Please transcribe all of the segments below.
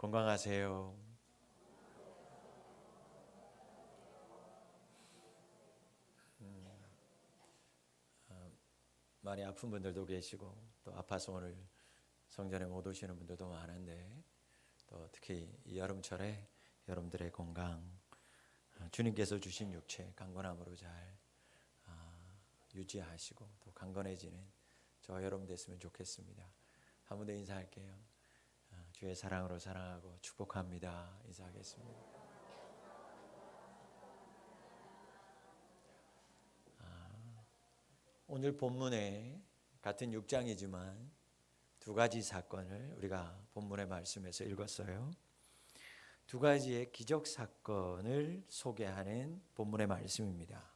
건강하세요. 많이 아픈 분들도 계시고 또 아파서 오늘 성전에 못 오시는 분들도 많은데 또 특히 이 여름철에 여러분들의 건강, 주님께서 주신 육체 강건함으로 잘 유지하시고 또 강건해지는 저 여러분 됐으면 좋겠습니다. 한 번 더 인사할게요. 주의 사랑으로 사랑하고 축복합니다. 인사하겠습니다. 오늘 본문에 같은 6장이지만 두 가지 사건을 우리가 본문의 말씀에서 읽었어요. 두 가지의 기적 사건을 소개하는 본문의 말씀입니다.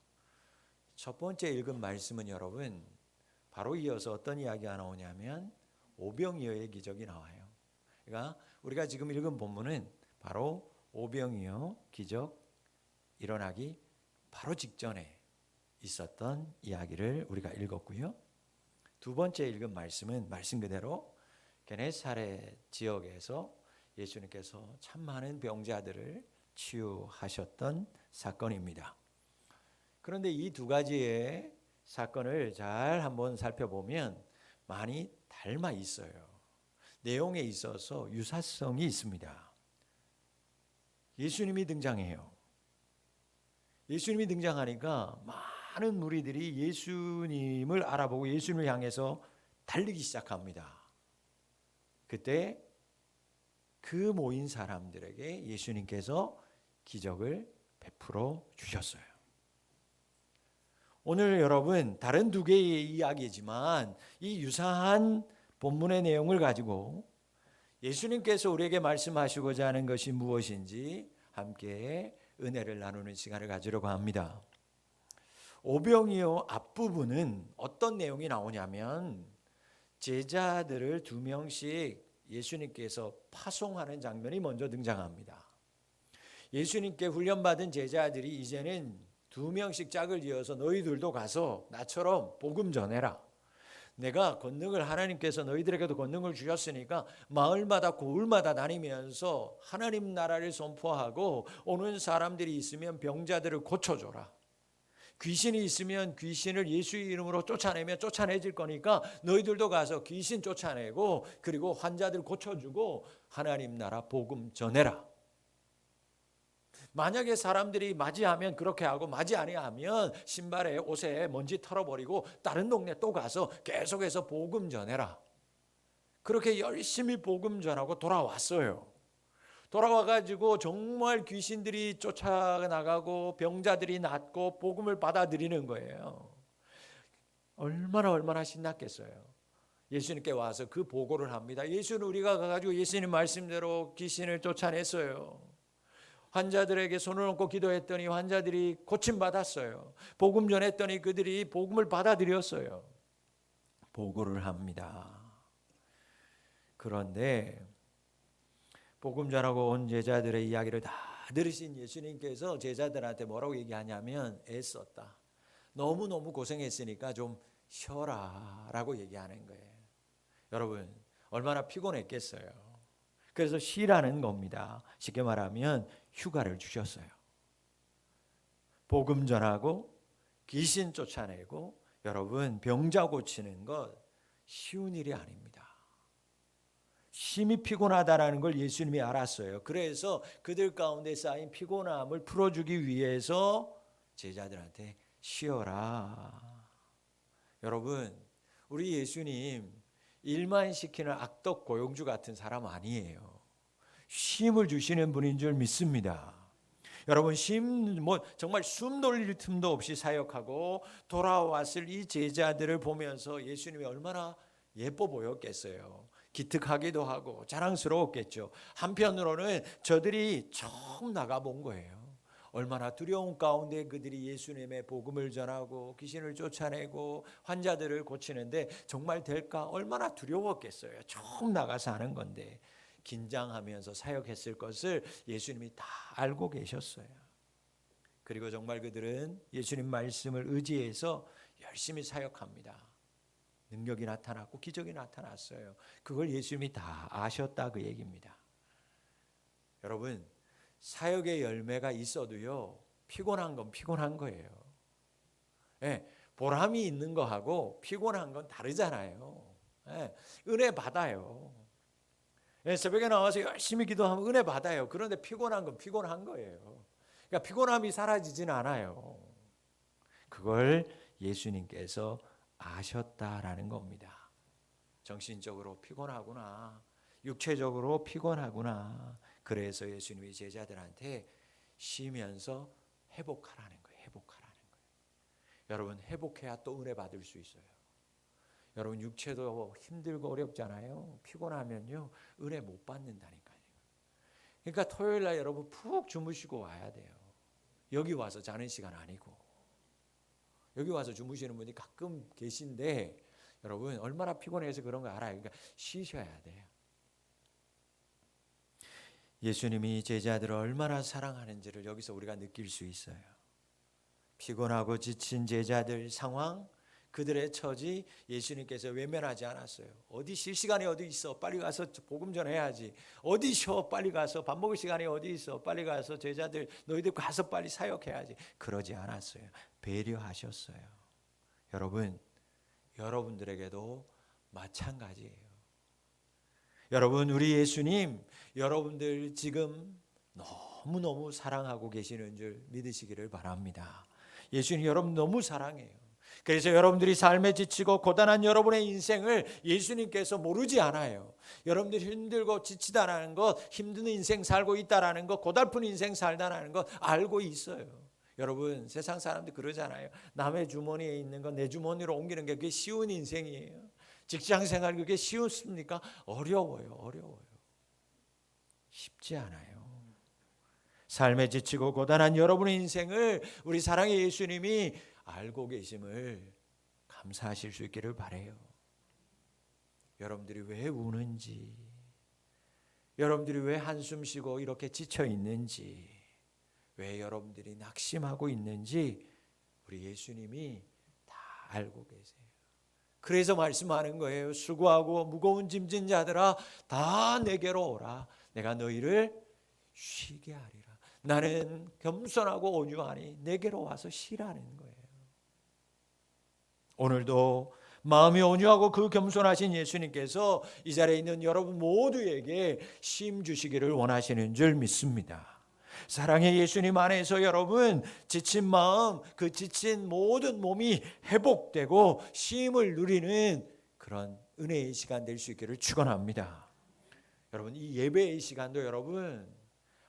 첫 번째 읽은 말씀은 여러분 바로 이어서 어떤 이야기가 나오냐면 오병이어의 기적이 나와요. 그러니까 우리가 지금 읽은 본문은 바로 오병이어 기적 일어나기 바로 직전에 있었던 이야기를 우리가 읽었고요. 두 번째 읽은 말씀은 말씀 그대로 게네사렛 지역에서 예수님께서 참 많은 병자들을 치유하셨던 사건입니다. 그런데 이 두 가지의 사건을 잘 한번 살펴보면 많이 닮아 있어요. 내용에 있어서 유사성이 있습니다. 예수님이 등장해요. 예수님이 등장하니까 많은 무리들이 예수님을 알아보고 예수님을 향해서 달리기 시작합니다. 그때 그 모인 사람들에게 예수님께서 기적을 베풀어 주셨어요. 오늘 여러분 다른 두 개의 이야기지만 이 유사한 본문의 내용을 가지고 예수님께서 우리에게 말씀하시고자 하는 것이 무엇인지 함께 은혜를 나누는 시간을 가지려고 합니다. 오병이어 앞부분은 어떤 내용이 나오냐면 제자들을 2명씩 예수님께서 파송하는 장면이 먼저 등장합니다. 예수님께 훈련받은 제자들이 이제는 2명씩 짝을 지어서 너희들도 가서 나처럼 복음 전해라. 내가 권능을 하나님께서 너희들에게도 권능을 주셨으니까 마을마다 고을마다 다니면서 하나님 나라를 선포하고 오는 사람들이 있으면 병자들을 고쳐줘라. 귀신이 있으면 귀신을 예수의 이름으로 쫓아내면 쫓아내질 거니까 너희들도 가서 귀신 쫓아내고 그리고 환자들 고쳐주고 하나님 나라 복음 전해라. 만약에 사람들이 맞이하면 그렇게 하고 맞이 아니하면 신발에 옷에 먼지 털어버리고 다른 동네 또 가서 계속해서 복음 전해라. 그렇게 열심히 복음 전하고 돌아왔어요. 돌아와가지고 정말 귀신들이 쫓아나가고 병자들이 낫고 복음을 받아들이는 거예요. 얼마나 신났겠어요. 예수님께 와서 그 보고를 합니다. 예수는 우리가 가가지고 예수님 말씀대로 귀신을 쫓아냈어요. 환자들에게 손을 얹고 기도했더니 환자들이 고침받았어요. 복음 전했더니 그들이 복음을 받아들였어요. 보고를 합니다. 그런데 복음 전하고 온 제자들의 이야기를 다 들으신 예수님께서 제자들한테 뭐라고 얘기하냐면 애썼다. 너무너무 고생했으니까 좀 쉬어라 라고 얘기하는 거예요. 여러분 얼마나 피곤했겠어요. 그래서 쉬라는 겁니다. 쉽게 말하면 휴가를 주셨어요. 복음 전하고 귀신 쫓아내고 여러분 병자 고치는 것 쉬운 일이 아닙니다. 심히 피곤하다라는 걸 예수님이 알았어요. 그래서 그들 가운데 쌓인 피곤함을 풀어주기 위해서 제자들한테 쉬어라. 여러분 우리 예수님 일만 시키는 악덕 고용주 같은 사람 아니에요. 쉼을 주시는 분인 줄 믿습니다. 여러분 정말 숨 돌릴 틈도 없이 사역하고 돌아왔을 이 제자들을 보면서 예수님이 얼마나 예뻐 보였겠어요. 기특하기도 하고 자랑스러웠겠죠. 한편으로는 저들이 처음 나가본 거예요. 얼마나 두려운 가운데 그들이 예수님의 복음을 전하고 귀신을 쫓아내고 환자들을 고치는데 정말 될까? 얼마나 두려웠겠어요. 처음 나가서 하는 건데 긴장하면서 사역했을 것을 예수님이 다 알고 계셨어요. 그리고 정말 그들은 예수님 말씀을 의지해서 열심히 사역합니다. 능력이 나타났고 기적이 나타났어요. 그걸 예수님이 다 아셨다 그 얘기입니다. 여러분, 사역의 열매가 있어도요, 피곤한 건 피곤한 거예요. 예, 보람이 있는 거하고 피곤한 건 다르잖아요. 예, 은혜 받아요. 예, 새벽에 나와서 열심히 기도하면 은혜 받아요. 그런데 피곤한 건 피곤한 거예요. 그러니까 피곤함이 사라지진 않아요. 그걸 예수님께서 아셨다라는 겁니다. 정신적으로 피곤하구나, 육체적으로 피곤하구나. 그래서 예수님이 제자들한테 쉬면서 회복하라는 거예요. 회복하라는 거예요. 여러분, 회복해야 또 은혜 받을 수 있어요. 여러분, 육체도 힘들고 어렵잖아요. 피곤하면요, 은혜 못 받는다니까요. 그러니까 토요일 날 여러분 푹 주무시고 와야 돼요. 여기 와서 자는 시간 아니고. 여기 와서 주무시는 분이 가끔 계신데 여러분 얼마나 피곤해서 그런 거 알아요. 그러니까 쉬셔야 돼요. 예수님이 제자들을 얼마나 사랑하는지를 여기서 우리가 느낄 수 있어요. 피곤하고 지친 제자들 상황, 그들의 처지 예수님께서 외면하지 않았어요. 어디 쉴 시간이 어디 있어? 빨리 가서 복음 전해야지. 어디 쉬어? 빨리 가서 밥 먹을 시간이 어디 있어? 빨리 가서 제자들 너희들 가서 빨리 사역해야지. 그러지 않았어요. 배려하셨어요. 여러분, 여러분들에게도 마찬가지예요. 여러분, 우리 예수님 여러분들 지금 너무너무 사랑하고 계시는 줄 믿으시기를 바랍니다. 예수님 여러분 너무 사랑해요. 그래서 여러분들이 삶에 지치고 고단한 여러분의 인생을 예수님께서 모르지 않아요. 여러분들이 힘들고 지치다라는 것, 힘든 인생 살고 있다라는 것, 고달픈 인생 살다라는 것 알고 있어요. 여러분, 세상 사람들 그러잖아요. 남의 주머니에 있는 건 내 주머니로 옮기는 게 그게 쉬운 인생이에요. 직장 생활 그게 쉬웠습니까? 어려워요. 쉽지 않아요. 삶에 지치고 고단한 여러분의 인생을 우리 사랑의 예수님이 알고 계심을 감사하실 수 있기를 바라요. 여러분들이 왜 우는지, 여러분들이 왜 한숨 쉬고 이렇게 지쳐 있는지, 왜 여러분들이 낙심하고 있는지 우리 예수님이 다 알고 계세요. 그래서 말씀하는 거예요. 수고하고 무거운 짐진 자들아 다 내게로 오라. 내가 너희를 쉬게 하리라. 나는 겸손하고 온유하니 내게로 와서 쉬라는 거예요. 오늘도 마음이 온유하고 그 겸손하신 예수님께서 이 자리에 있는 여러분 모두에게 쉼 주시기를 원하시는 줄 믿습니다. 사랑의 예수님 안에서 여러분 지친 마음, 그 지친 모든 몸이 회복되고 쉼을 누리는 그런 은혜의 시간 될 수 있기를 축원합니다. 여러분, 이 예배의 시간도 여러분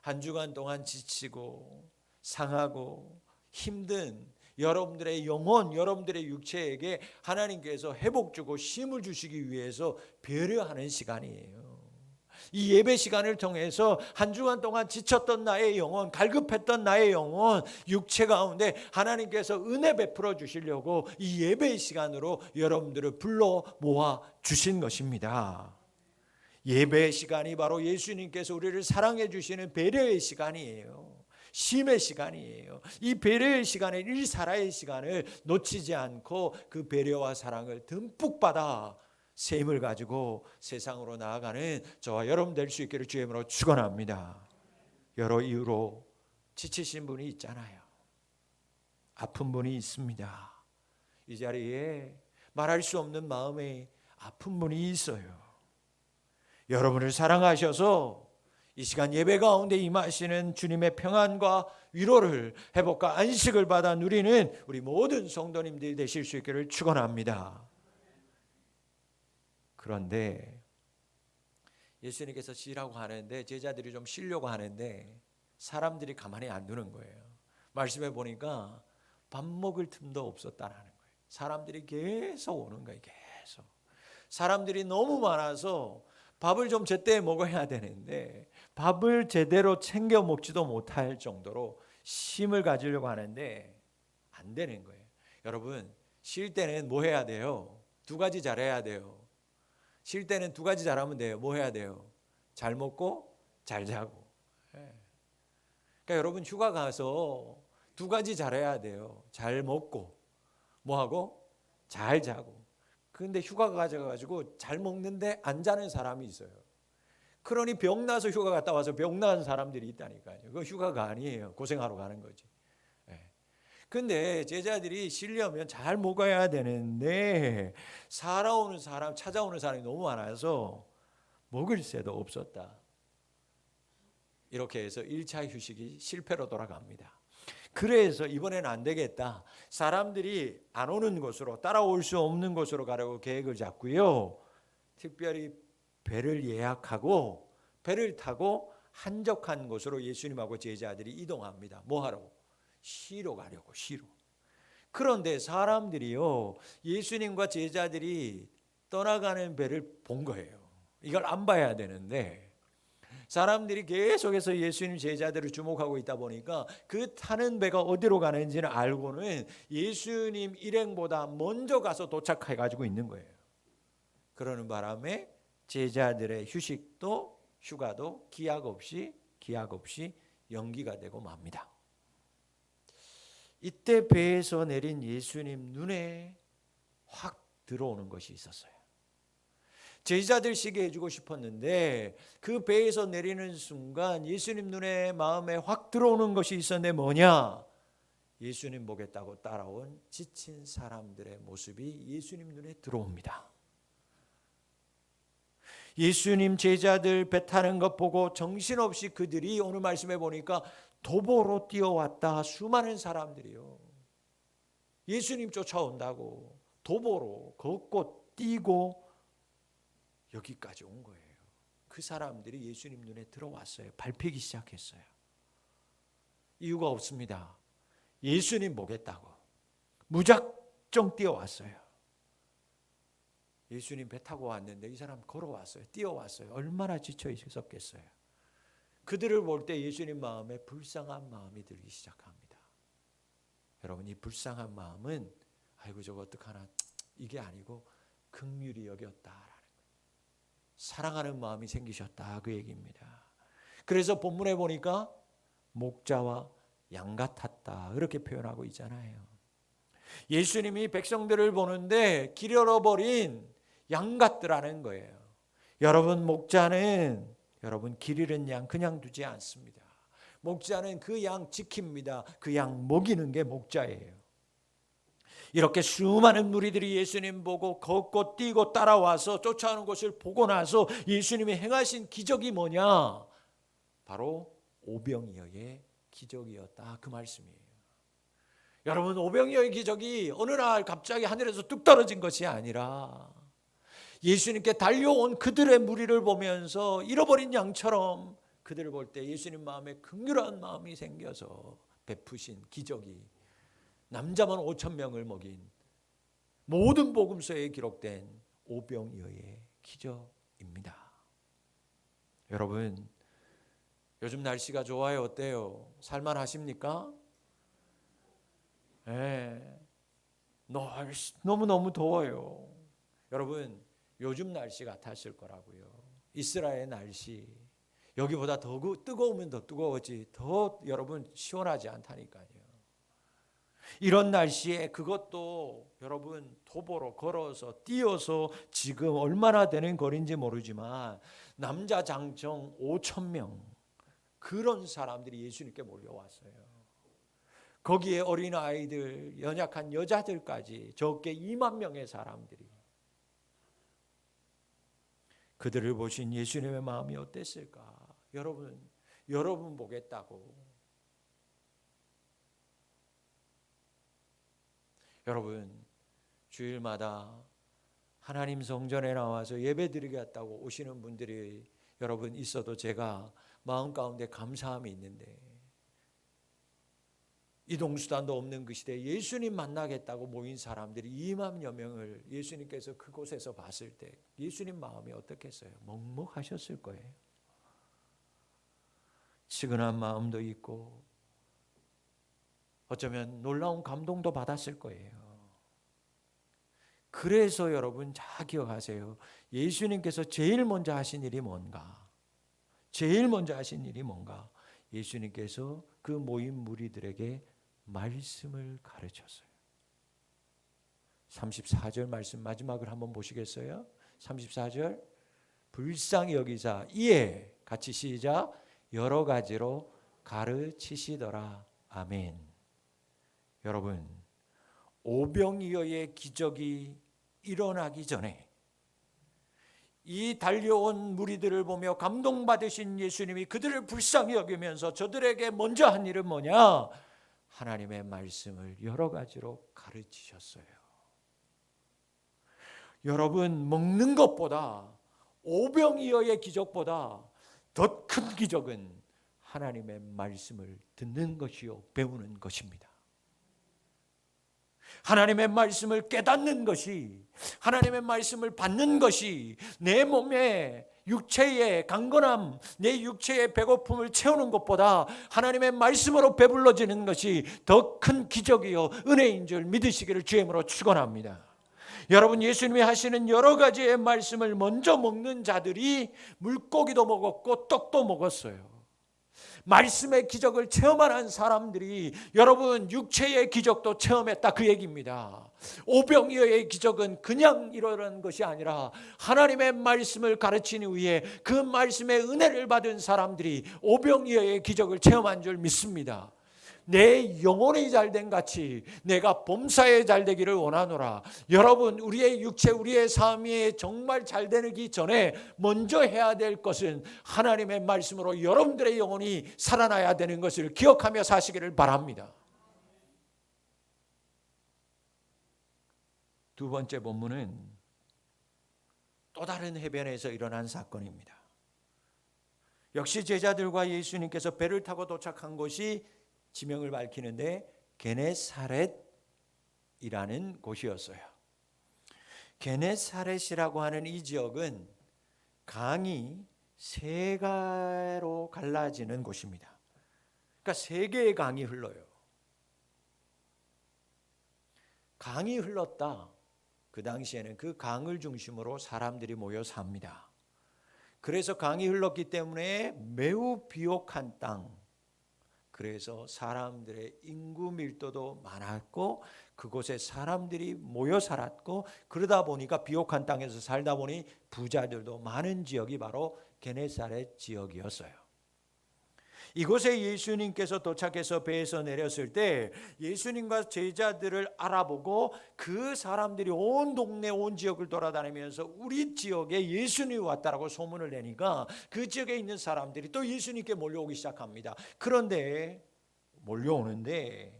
한 주간 동안 지치고 상하고 힘든 여러분들의 영혼, 여러분들의 육체에게 하나님께서 회복 주고 쉼을 주시기 위해서 배려하는 시간이에요. 이 예배 시간을 통해서 한 주간 동안 지쳤던 나의 영혼, 갈급했던 나의 영혼, 육체 가운데 하나님께서 은혜 베풀어 주시려고 이 예배의 시간으로 여러분들을 불러 모아 주신 것입니다. 예배의 시간이 바로 예수님께서 우리를 사랑해 주시는 배려의 시간이에요. 쉼의 시간이에요. 이 배려의 시간에 일사라의 시간을 놓치지 않고 그 배려와 사랑을 듬뿍 받아 새 힘을 가지고 세상으로 나아가는 저와 여러분 될 수 있기를 주의 이름으로 축원합니다. 여러 이유로 지치신 분이 있잖아요. 아픈 분이 있습니다. 이 자리에 말할 수 없는 마음에 아픈 분이 있어요. 여러분을 사랑하셔서 이 시간 예배 가운데 임하시는 주님의 평안과 위로를, 회복과 안식을 받아 누리는 우리 모든 성도님들이 되실 수 있기를 축원합니다. 그런데 예수님께서 쉬라고 하는데 제자들이 좀 쉬려고 하는데 사람들이 가만히 안 두는 거예요. 말씀해 보니까 밥 먹을 틈도 없었다는 거예요. 사람들이 계속 오는 거예요. 계속. 사람들이 너무 많아서 밥을 좀 제때 먹어야 되는데 밥을 제대로 챙겨 먹지도 못할 정도로 쉼을 가지려고 하는데 안 되는 거예요. 여러분, 쉴 때는 뭐 해야 돼요? 두 가지 잘해야 돼요. 쉴 때는 두 가지 잘하면 돼요. 뭐 해야 돼요? 잘 먹고 잘 자고. 그러니까 여러분 휴가 가서 두 가지 잘해야 돼요. 잘 먹고 뭐 하고 잘 자고. 그런데 휴가 가져가지고 잘 먹는데 안 자는 사람이 있어요. 그러니 병나서 휴가 갔다 와서 병난 사람들이 있다니까요. 그거 휴가가 아니에요. 고생하러 가는 거지. 예. 근데 제자들이 쉬려면 잘 먹어야 되는데 찾아오는 사람이 너무 많아서 먹을 새도 없었다. 이렇게 해서 1차 휴식이 실패로 돌아갑니다. 그래서 이번에는 안 되겠다. 사람들이 안 오는 곳으로, 따라올 수 없는 곳으로 가려고 계획을 잡고요. 특별히 배를 예약하고 배를 타고 한적한 곳으로 예수님하고 제자들이 이동합니다. 뭐 하러? 쉬러 가려고, 쉬러. 그런데 사람들이요, 예수님과 제자들이 떠나가는 배를 본 거예요. 이걸 안 봐야 되는데 사람들이 계속해서 예수님 제자들을 주목하고 있다 보니까 그 타는 배가 어디로 가는지는 알고는 예수님 일행보다 먼저 가서 도착해 가지고 있는 거예요. 그러는 바람에 제자들의 휴가도 기약 없이 연기가 되고 맙니다. 이때 배에서 내린 예수님 눈에 확 들어오는 것이 있었어요. 제자들 쉬게 해주고 싶었는데 그 배에서 내리는 순간 예수님 눈에 마음에 확 들어오는 것이 있었는데 뭐냐? 예수님 보겠다고 따라온 지친 사람들의 모습이 예수님 눈에 들어옵니다. 예수님 제자들 배 타는 것 보고 정신없이 그들이 오늘 말씀해 보니까 도보로 뛰어왔다. 수많은 사람들이요. 예수님 쫓아온다고 도보로 걷고 뛰고 여기까지 온 거예요. 그 사람들이 예수님 눈에 들어왔어요. 밟히기 시작했어요. 이유가 없습니다. 예수님 보겠다고 무작정 뛰어왔어요. 예수님 배 타고 왔는데 이 사람 걸어왔어요. 뛰어왔어요. 얼마나 지쳐 있었겠어요. 그들을 볼 때 예수님 마음에 불쌍한 마음이 들기 시작합니다. 여러분, 이 불쌍한 마음은 아이고 저거 어떡하나 이게 아니고 긍휼히 여겼다라는 거예요. 사랑하는 마음이 생기셨다 그 얘기입니다. 그래서 본문에 보니까 목자와 양 같았다 이렇게 표현하고 있잖아요. 예수님이 백성들을 보는데 길 잃어버린 양 같더라는 거예요. 여러분, 목자는 여러분 길 잃은 양 그냥 두지 않습니다. 목자는 그 양 지킵니다. 그 양 먹이는 게 목자예요. 이렇게 수많은 무리들이 예수님 보고 걷고 뛰고 따라와서 쫓아오는 것을 보고 나서 예수님이 행하신 기적이 뭐냐? 바로 오병이어의 기적이었다 그 말씀이에요. 여러분, 오병이어의 기적이 어느 날 갑자기 하늘에서 뚝 떨어진 것이 아니라 예수님께 달려온 그들의 무리를 보면서 잃어버린 양처럼 그들을 볼 때 예수님 마음에 긍휼한 마음이 생겨서 베푸신 기적이 남자만 5,000명을 먹인 모든 복음서에 기록된 오병이어의 기적입니다. 여러분, 요즘 날씨가 좋아요? 어때요? 살만하십니까? 네. 너무너무 더워요. 여러분, 요즘 날씨 같았을 거라고요. 이스라엘 날씨 여기보다 더 뜨거우면 더 뜨거워지 더 여러분 시원하지 않다니까요. 이런 날씨에 그것도 여러분 도보로 걸어서 뛰어서 지금 얼마나 되는 거리인지 모르지만 남자 장정 5,000명 그런 사람들이 예수님께 몰려왔어요. 거기에 어린아이들, 연약한 여자들까지 적게 2만 명의 사람들이 그들을 보신 예수님의 마음이 어땠을까? 여러분 보겠다고. 여러분, 주일마다 하나님 성전에 나와서 예배드리겠다고 오시는 분들이 여러분 있어도 제가 마음 가운데 감사함이 있는데 이동수단도 없는 그 시대에 예수님 만나겠다고 모인 사람들이 2만여 명을 예수님께서 그곳에서 봤을 때 예수님 마음이 어떻겠어요? 먹먹하셨을 거예요. 측은한 마음도 있고 어쩌면 놀라운 감동도 받았을 거예요. 그래서 여러분 잘 기억하세요. 예수님께서 제일 먼저 하신 일이 뭔가? 제일 먼저 하신 일이 뭔가? 예수님께서 그 모인 무리들에게 말씀을 가르쳤어요. 34절 말씀 마지막을 한번 보시겠어요? 34절 불쌍히 여기사 이에 같이 시작 여러 가지로 가르치시더라. 아멘. 여러분, 오병이어의 기적이 일어나기 전에 이 달려온 무리들을 보며 감동받으신 예수님이 그들을 불쌍히 여기면서 저들에게 먼저 한 일은 뭐냐? 하나님의 말씀을 여러 가지로 가르치셨어요. 여러분, 먹는 것보다 오병이어의 기적보다 더 큰 기적은 하나님의 말씀을 듣는 것이요 배우는 것입니다. 하나님의 말씀을 깨닫는 것이, 하나님의 말씀을 받는 것이 내 몸에 육체의 강건함, 내 육체의 배고픔을 채우는 것보다 하나님의 말씀으로 배불러지는 것이 더 큰 기적이요 은혜인 줄 믿으시기를 주의 이름으로 축원합니다. 여러분, 예수님이 하시는 여러 가지의 말씀을 먼저 먹는 자들이 물고기도 먹었고 떡도 먹었어요. 말씀의 기적을 체험한 사람들이 여러분 육체의 기적도 체험했다 그 얘기입니다. 오병이어의 기적은 그냥 일어난 것이 아니라 하나님의 말씀을 가르친 후에 그 말씀의 은혜를 받은 사람들이 오병이어의 기적을 체험한 줄 믿습니다. 내 영혼이 잘된 같이 내가 범사에 잘되기를 원하노라. 여러분, 우리의 육체, 우리의 삶이 정말 잘되기 전에 먼저 해야 될 것은 하나님의 말씀으로 여러분들의 영혼이 살아나야 되는 것을 기억하며 사시기를 바랍니다. 두 번째 본문은 또 다른 해변에서 일어난 사건입니다. 역시 제자들과 예수님께서 배를 타고 도착한 곳이 지명을 밝히는데 게네사렛이라는 곳이었어요. 게네사렛이라고 하는 이 지역은 강이 세 개로 갈라지는 곳입니다. 그러니까 세 개의 강이 흘러요. 강이 흘렀다. 그 당시에는 그 강을 중심으로 사람들이 모여 삽니다. 그래서 강이 흘렀기 때문에 매우 비옥한 땅, 그래서 사람들의 인구 밀도도 많았고 그곳에 사람들이 모여 살았고 그러다 보니까 비옥한 땅에서 살다 보니 부자들도 많은 지역이 바로 게네사렛 지역이었어요. 이곳에 예수님께서 도착해서 배에서 내렸을 때 예수님과 제자들을 알아보고 그 사람들이 온 동네 온 지역을 돌아다니면서 우리 지역에 예수님이 왔다라고 소문을 내니까 그 지역에 있는 사람들이 또 예수님께 몰려오기 시작합니다. 그런데 몰려오는데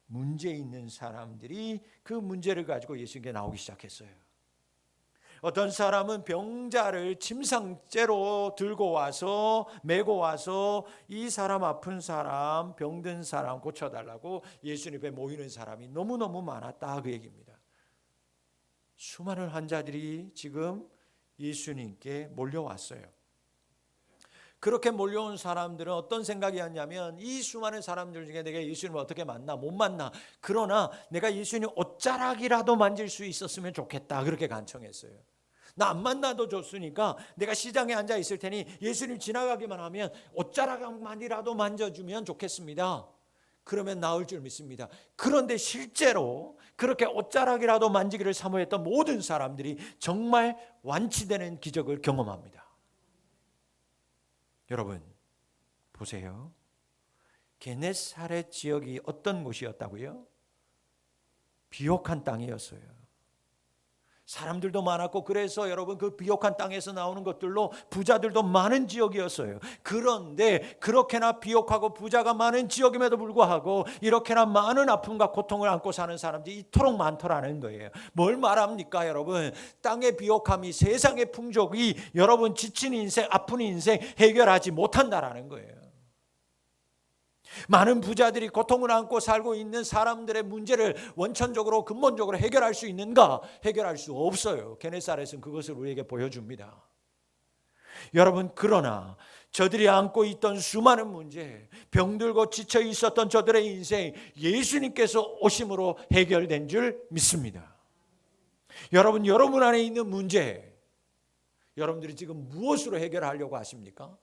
문제 있는 사람들이 그 문제를 가지고 예수님께 나오기 시작했어요. 어떤 사람은 병자를 침상째로 들고 와서 메고 와서 이 사람 아픈 사람, 병든 사람 고쳐달라고 예수님 앞에 모이는 사람이 너무너무 많았다 그 얘기입니다. 수많은 환자들이 지금 예수님께 몰려왔어요. 그렇게 몰려온 사람들은 어떤 생각이었냐면 이 수많은 사람들 중에 내가 예수님을 어떻게 만나? 못 만나. 그러나 내가 예수님 옷자락이라도 만질 수 있었으면 좋겠다. 그렇게 간청했어요. 나 안 만나도 좋으니까 내가 시장에 앉아 있을 테니 예수님 지나가기만 하면 옷자락만이라도 만져주면 좋겠습니다. 그러면 나을 줄 믿습니다. 그런데 실제로 그렇게 옷자락이라도 만지기를 사모했던 모든 사람들이 정말 완치되는 기적을 경험합니다. 여러분 보세요. 게네사렛 지역이 어떤 곳이었다고요? 비옥한 땅이었어요. 사람들도 많았고 그래서 여러분 그 비옥한 땅에서 나오는 것들로 부자들도 많은 지역이었어요. 그런데 그렇게나 비옥하고 부자가 많은 지역임에도 불구하고 이렇게나 많은 아픔과 고통을 안고 사는 사람들이 이토록 많더라는 거예요. 뭘 말합니까 여러분? 땅의 비옥함이 세상의 풍족이 여러분 지친 인생, 아픈 인생 해결하지 못한다라는 거예요. 많은 부자들이 고통을 안고 살고 있는 사람들의 문제를 원천적으로 근본적으로 해결할 수 있는가? 해결할 수 없어요. 게네사렛은 그것을 우리에게 보여줍니다. 여러분 그러나 저들이 안고 있던 수많은 문제, 병들고 지쳐 있었던 저들의 인생 예수님께서 오심으로 해결된 줄 믿습니다. 여러분 안에 있는 문제 여러분들이 지금 무엇으로 해결하려고 하십니까?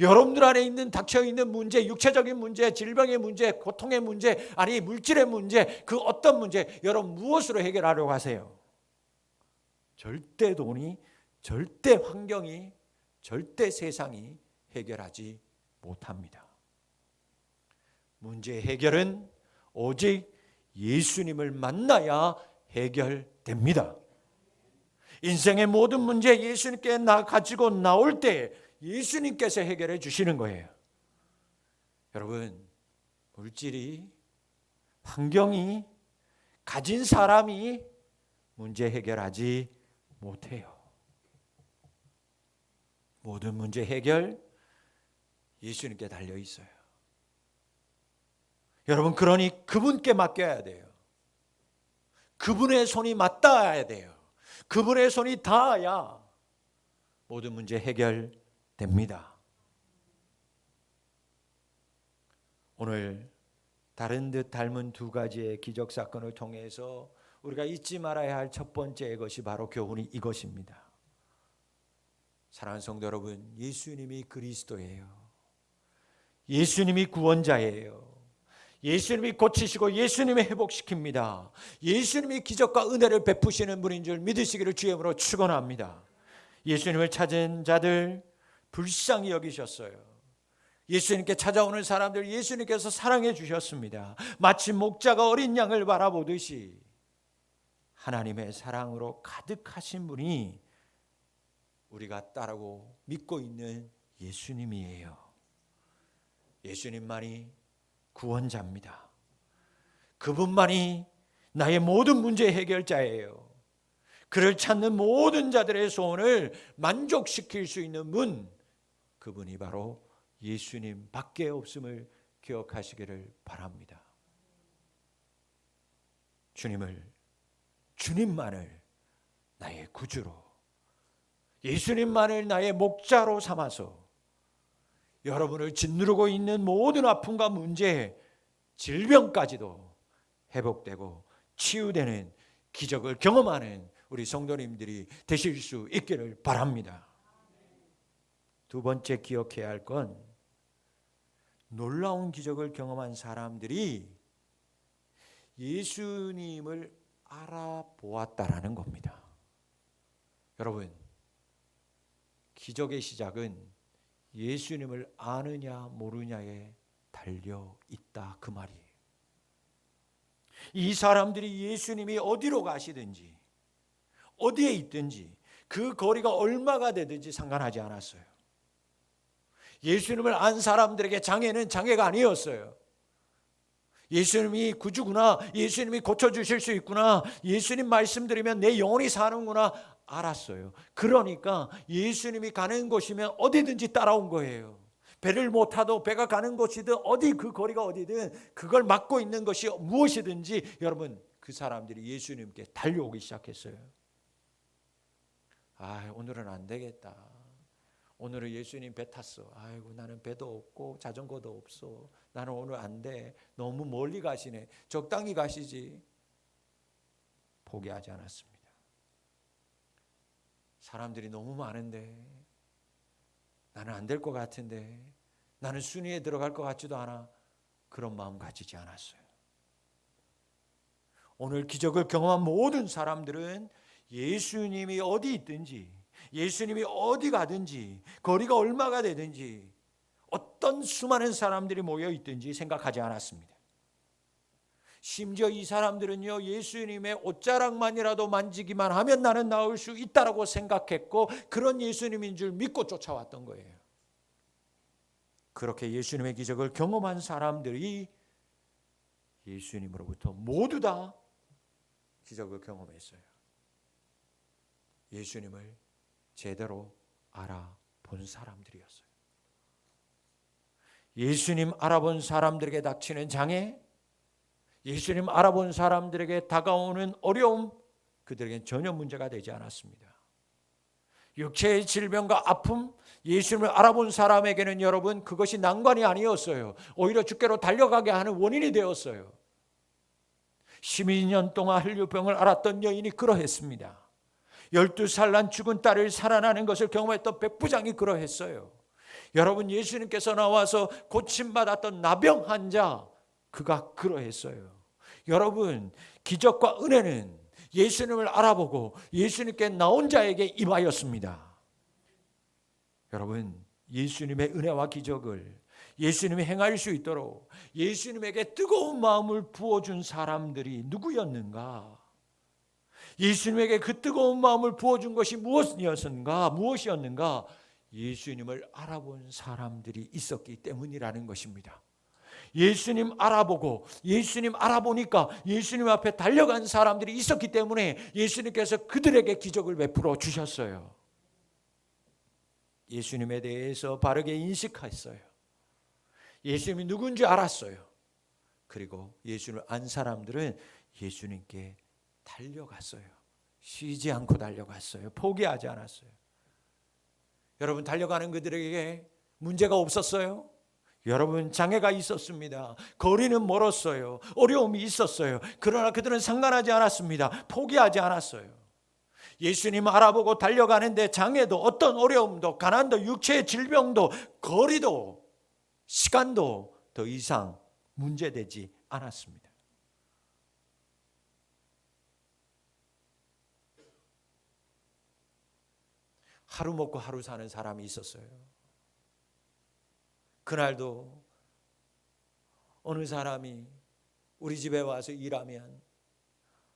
여러분들 안에 있는 닥쳐있는 문제, 육체적인 문제, 질병의 문제, 고통의 문제, 아니 물질의 문제, 그 어떤 문제 여러분 무엇으로 해결하려고 하세요? 절대 돈이 절대 환경이, 절대 세상이 해결하지 못합니다. 문제 해결은 오직 예수님을 만나야 해결됩니다. 인생의 모든 문제 예수님께 가지고 나올 때 예수님께서 해결해 주시는 거예요. 여러분, 물질이, 환경이, 가진 사람이 문제 해결하지 못해요. 모든 문제 해결 예수님께 달려 있어요. 여러분, 그러니 그분께 맡겨야 돼요. 그분의 손이 맞닿아야 돼요. 그분의 손이 닿아야 모든 문제 해결됩니다. 오늘 다른 듯 닮은 두 가지의 기적 사건을 통해서 우리가 잊지 말아야 할 첫 번째 것이 바로 교훈이 이것입니다. 사랑하는 성도 여러분, 예수님이 그리스도예요. 예수님이 구원자예요. 예수님이 고치시고 예수님이 회복시킵니다. 예수님이 기적과 은혜를 베푸시는 분인 줄 믿으시기를 주의 이름으로 축원합니다. 예수님을 찾은 자들 불쌍히 여기셨어요. 예수님께 찾아오는 사람들 예수님께서 사랑해 주셨습니다. 마치 목자가 어린 양을 바라보듯이 하나님의 사랑으로 가득하신 분이 우리가 따르고 믿고 있는 예수님이에요. 예수님만이 구원자입니다. 그분만이 나의 모든 문제 해결자예요. 그를 찾는 모든 자들의 소원을 만족시킬 수 있는 분, 그분이 바로 예수님 밖에 없음을 기억하시기를 바랍니다. 주님만을 나의 구주로, 예수님만을 나의 목자로 삼아서 여러분을 짓누르고 있는 모든 아픔과 문제, 질병까지도 회복되고 치유되는 기적을 경험하는 우리 성도님들이 되실 수 있기를 바랍니다. 두 번째 기억해야 할 건 놀라운 기적을 경험한 사람들이 예수님을 알아보았다라는 겁니다. 여러분, 기적의 시작은 예수님을 아느냐 모르냐에 달려 있다, 그 말이에요. 이 사람들이 예수님이 어디로 가시든지 어디에 있든지 그 거리가 얼마가 되든지 상관하지 않았어요. 예수님을 안 사람들에게 장애는 장애가 아니었어요. 예수님이 구주구나, 예수님이 고쳐주실 수 있구나, 예수님 말씀 들으면 내 영혼이 사는구나 알았어요. 그러니까 예수님이 가는 곳이면 어디든지 따라온 거예요. 배를 못 타도 배가 가는 곳이든 어디 그 거리가 어디든 그걸 막고 있는 것이 무엇이든지 여러분, 그 사람들이 예수님께 달려오기 시작했어요. 오늘은 안 되겠다. 오늘은 예수님 배 탔어. 아이고, 나는 배도 없고 자전거도 없어. 나는 오늘 안 돼. 너무 멀리 가시네. 적당히 가시지. 포기하지 않았습니다. 사람들이 너무 많은데, 나는 안 될 것 같은데, 나는 순위에 들어갈 것 같지도 않아. 그런 마음 가지지 않았어요. 오늘 기적을 경험한 모든 사람들은 예수님이 어디 있든지, 예수님이 어디 가든지, 거리가 얼마가 되든지, 어떤 수많은 사람들이 모여 있든지 생각하지 않았습니다. 심지어 이 사람들은요, 예수님의 옷자락만이라도 만지기만 하면 나는 나을 수 있다라고 생각했고, 그런 예수님인 줄 믿고 쫓아왔던 거예요. 그렇게 예수님의 기적을 경험한 사람들이 예수님으로부터 모두 다 기적을 경험했어요. 예수님을 제대로 알아본 사람들이었어요. 예수님 알아본 사람들에게 닥치는 장애, 예수님 알아본 사람들에게 다가오는 어려움, 그들에게는 전혀 문제가 되지 않았습니다. 육체의 질병과 아픔, 예수님을 알아본 사람에게는 여러분 그것이 난관이 아니었어요. 오히려 주께로 달려가게 하는 원인이 되었어요. 12년 동안 혈류병을 앓았던 여인이 그러했습니다. 12살 난 죽은 딸을 살아나는 것을 경험했던 백부장이 그러했어요. 여러분, 예수님께서 나와서 고침받았던 나병 환자, 그가 그러했어요. 여러분, 기적과 은혜는 예수님을 알아보고 예수님께 나온 자에게 임하였습니다. 여러분, 예수님의 은혜와 기적을 예수님이 행할 수 있도록 예수님에게 뜨거운 마음을 부어준 사람들이 누구였는가? 예수님에게 그 뜨거운 마음을 부어준 것이 무엇이었는가? 예수님을 알아본 사람들이 있었기 때문이라는 것입니다. 예수님 알아보고 예수님 알아보니까 예수님 앞에 달려간 사람들이 있었기 때문에 예수님께서 그들에게 기적을 베풀어 주셨어요. 예수님에 대해서 바르게 인식했어요. 예수님이 누군지 알았어요. 그리고 예수님을 안 사람들은 예수님께 달려갔어요. 쉬지 않고 달려갔어요. 포기하지 않았어요. 여러분, 달려가는 그들에게 문제가 없었어요? 여러분, 장애가 있었습니다. 거리는 멀었어요. 어려움이 있었어요. 그러나 그들은 상관하지 않았습니다. 포기하지 않았어요. 예수님 알아보고 달려가는데 장애도 어떤 어려움도 가난도 육체의 질병도 거리도 시간도 더 이상 문제되지 않았습니다. 하루 먹고 하루 사는 사람이 있었어요. 그날도 어느 사람이 우리 집에 와서 일하면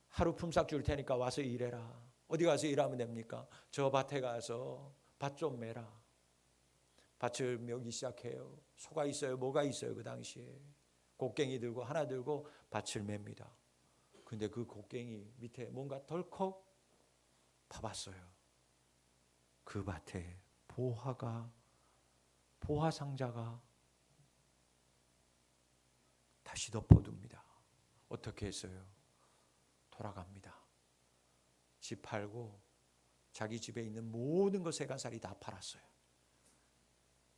하루 품삯 줄 테니까 와서 일해라. 어디 가서 일하면 됩니까? 저 밭에 가서 밭 좀 매라. 밭을 메기 시작해요. 소가 있어요? 뭐가 있어요? 그 당시에 곡괭이 들고 하나 들고 밭을 맵니다. 근데 그 곡괭이 밑에 뭔가 덜컥 파봤어요. 그 밭에 보화 상자가 다시 덮어둡니다. 어떻게 했어요? 돌아갑니다. 집 팔고 자기 집에 있는 모든 것 세간살이 다 팔았어요.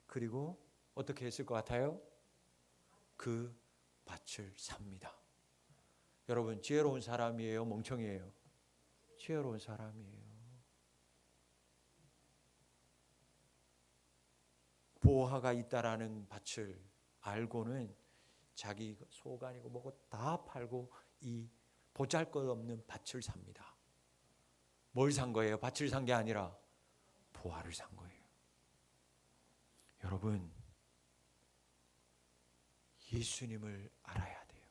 그리고 어떻게 했을 것 같아요? 그 밭을 삽니다. 여러분, 지혜로운 사람이에요? 멍청이에요? 지혜로운 사람이에요. 보화가 있다라는 밭을 알고는 자기 소간이고 뭐고 다 팔고 이 보잘것없는 밭을 삽니다. 뭘 산 거예요? 밭을 산 게 아니라 보화를 산 거예요. 여러분, 예수님을 알아야 돼요.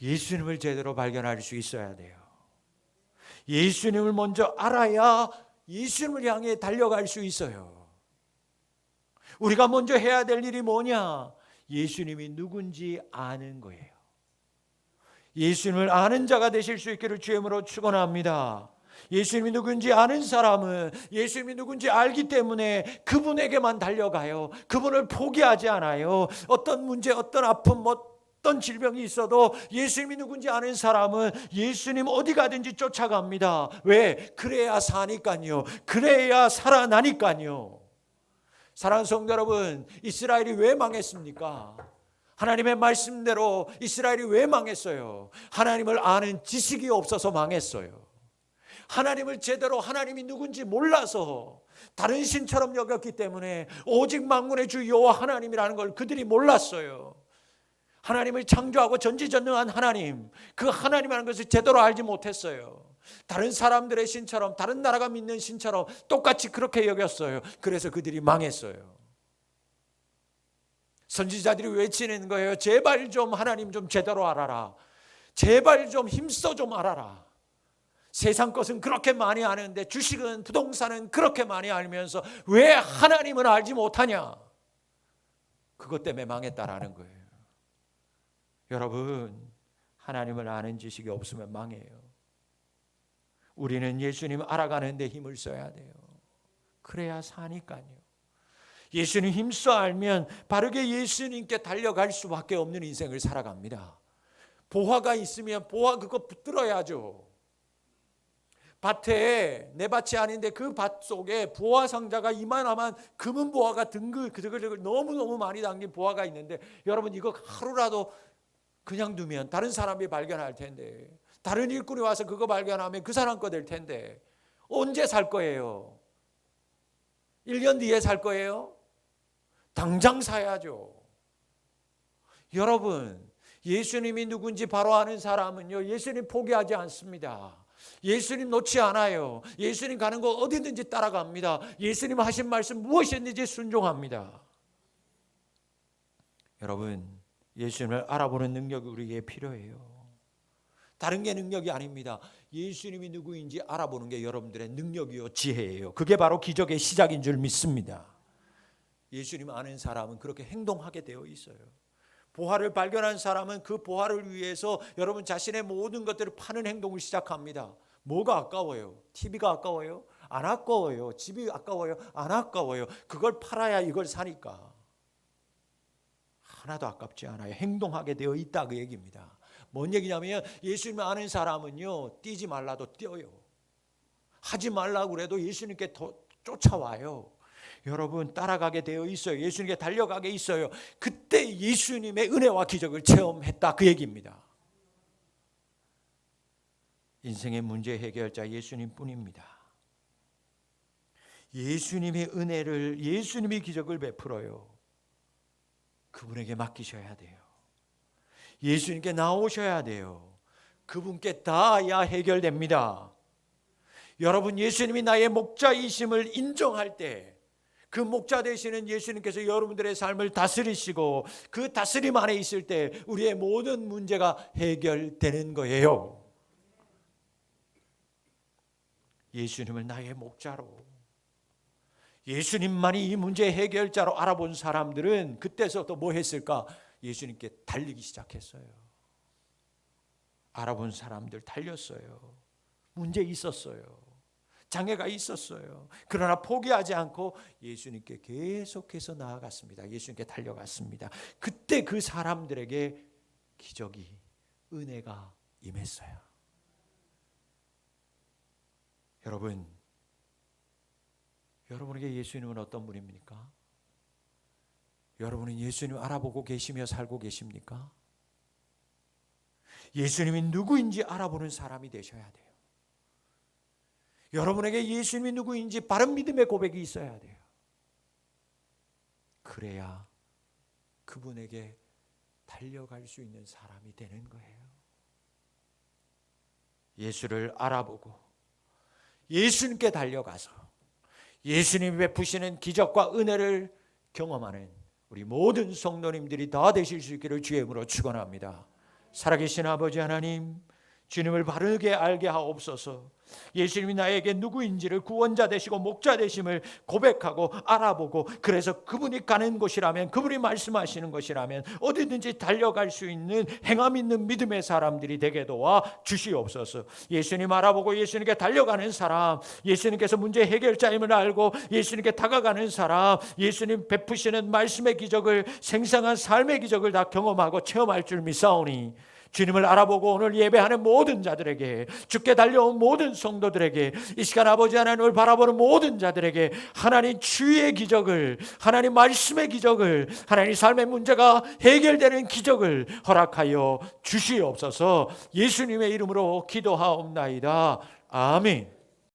예수님을 제대로 발견할 수 있어야 돼요. 예수님을 먼저 알아야 예수님을 향해 달려갈 수 있어요. 우리가 먼저 해야 될 일이 뭐냐? 예수님이 누군지 아는 거예요. 예수님을 아는 자가 되실 수 있기를 주의 이름으로 축원합니다. 예수님이 누군지 아는 사람은 예수님이 누군지 알기 때문에 그분에게만 달려가요. 그분을 포기하지 않아요. 어떤 문제, 어떤 아픔, 어떤 질병이 있어도 예수님이 누군지 아는 사람은 예수님 어디 가든지 쫓아갑니다. 왜? 그래야 사니까요. 그래야 살아나니까요. 사랑하는 성도 여러분, 이스라엘이 왜 망했습니까? 하나님의 말씀대로 이스라엘이 왜 망했어요? 하나님을 아는 지식이 없어서 망했어요. 하나님을 제대로 하나님이 누군지 몰라서 다른 신처럼 여겼기 때문에 오직 만군의 주 여호와 하나님이라는 걸 그들이 몰랐어요. 하나님을 창조하고 전지전능한 하나님, 그 하나님이라는 것을 제대로 알지 못했어요. 다른 사람들의 신처럼, 다른 나라가 믿는 신처럼 똑같이 그렇게 여겼어요. 그래서 그들이 망했어요. 선지자들이 외치는 거예요. 제발 좀 하나님 좀 제대로 알아라. 제발 좀 힘써 좀 알아라. 세상 것은 그렇게 많이 아는데, 주식은 부동산은 그렇게 많이 알면서 왜 하나님은 알지 못하냐? 그것 때문에 망했다라는 거예요. 여러분, 하나님을 아는 지식이 없으면 망해요. 우리는 예수님 알아가는 데 힘을 써야 돼요. 그래야 사니까요. 예수님 힘써 알면 바르게 예수님께 달려갈 수밖에 없는 인생을 살아갑니다. 보화가 있으면 보화 그거 붙들어야죠. 밭에, 내 밭이 아닌데 그 밭 속에 보화 상자가 이만한 금은 보화가 드글드글 너무너무 많이 담긴 보화가 있는데, 여러분 이거 하루라도 그냥 두면 다른 사람이 발견할 텐데, 다른 일꾼이 와서 그거 발견하면 그 사람 거 될 텐데, 언제 살 거예요? 1년 뒤에 살 거예요? 당장 사야죠. 여러분, 예수님이 누군지 바로 아는 사람은요, 예수님 포기하지 않습니다. 예수님 놓지 않아요. 예수님 가는 거 어디든지 따라갑니다. 예수님 하신 말씀 무엇이든지 순종합니다. 여러분, 예수님을 알아보는 능력이 우리에게 필요해요. 다른 게 능력이 아닙니다. 예수님이 누구인지 알아보는 게 여러분들의 능력이요, 지혜예요. 그게 바로 기적의 시작인 줄 믿습니다. 예수님 아는 사람은 그렇게 행동하게 되어 있어요. 보화를 발견한 사람은 그 보화를 위해서 여러분 자신의 모든 것들을 파는 행동을 시작합니다. 뭐가 아까워요? TV가 아까워요? 안 아까워요. 집이 아까워요? 안 아까워요. 그걸 팔아야 이걸 사니까 하나도 아깝지 않아요. 행동하게 되어 있다, 그 얘기입니다. 뭔 얘기냐면 예수님을 아는 사람은요, 뛰지 말라도 뛰어요. 하지 말라고 그래도 예수님께 더 쫓아와요. 여러분, 따라가게 되어 있어요. 예수님께 달려가게 있어요. 그때 예수님의 은혜와 기적을 체험했다, 그 얘기입니다. 인생의 문제 해결자 예수님뿐입니다. 예수님의 은혜를, 예수님이 기적을 베풀어요. 그분에게 맡기셔야 돼요. 예수님께 나오셔야 돼요. 그분께 닿아야 해결됩니다. 여러분, 예수님이 나의 목자이심을 인정할 때 그 목자 되시는 예수님께서 여러분들의 삶을 다스리시고 그 다스림 안에 있을 때 우리의 모든 문제가 해결되는 거예요. 예수님을 나의 목자로, 예수님만이 이 문제 해결자로 알아본 사람들은 그때서부터 뭐 했을까? 예수님께 달리기 시작했어요. 알아본 사람들 달렸어요. 문제 있었어요. 장애가 있었어요. 그러나 포기하지 않고 예수님께 계속해서 나아갔습니다. 예수님께 달려갔습니다. 그때 그 사람들에게 기적이, 은혜가 임했어요. 여러분, 여러분에게 예수님은 어떤 분입니까? 여러분은 예수님 알아보고 계시며 살고 계십니까? 예수님이 누구인지 알아보는 사람이 되셔야 돼요. 여러분에게 예수님이 누구인지 바른 믿음의 고백이 있어야 돼요. 그래야 그분에게 달려갈 수 있는 사람이 되는 거예요. 예수를 알아보고 예수님께 달려가서 예수님이 베푸시는 기적과 은혜를 경험하는 우리 모든 성도님들이 다 되실 수 있기를 주의 이름으로 축원합니다. 살아계신 아버지 하나님, 주님을 바르게 알게 하옵소서. 예수님이 나에게 누구인지를 구원자 되시고 목자 되심을 고백하고 알아보고, 그래서 그분이 가는 곳이라면, 그분이 말씀하시는 것이라면 어디든지 달려갈 수 있는 행함 있는 믿음의 사람들이 되게 도와 주시옵소서. 예수님 알아보고 예수님께 달려가는 사람, 예수님께서 문제 해결자임을 알고 예수님께 다가가는 사람, 예수님 베푸시는 말씀의 기적을, 생생한 삶의 기적을 다 경험하고 체험할 줄 믿사오니 주님을 알아보고 오늘 예배하는 모든 자들에게, 주께 달려온 모든 성도들에게, 이 시간 아버지 하나님을 바라보는 모든 자들에게 하나님 주의 기적을, 하나님 말씀의 기적을, 하나님 삶의 문제가 해결되는 기적을 허락하여 주시옵소서. 예수님의 이름으로 기도하옵나이다. 아멘.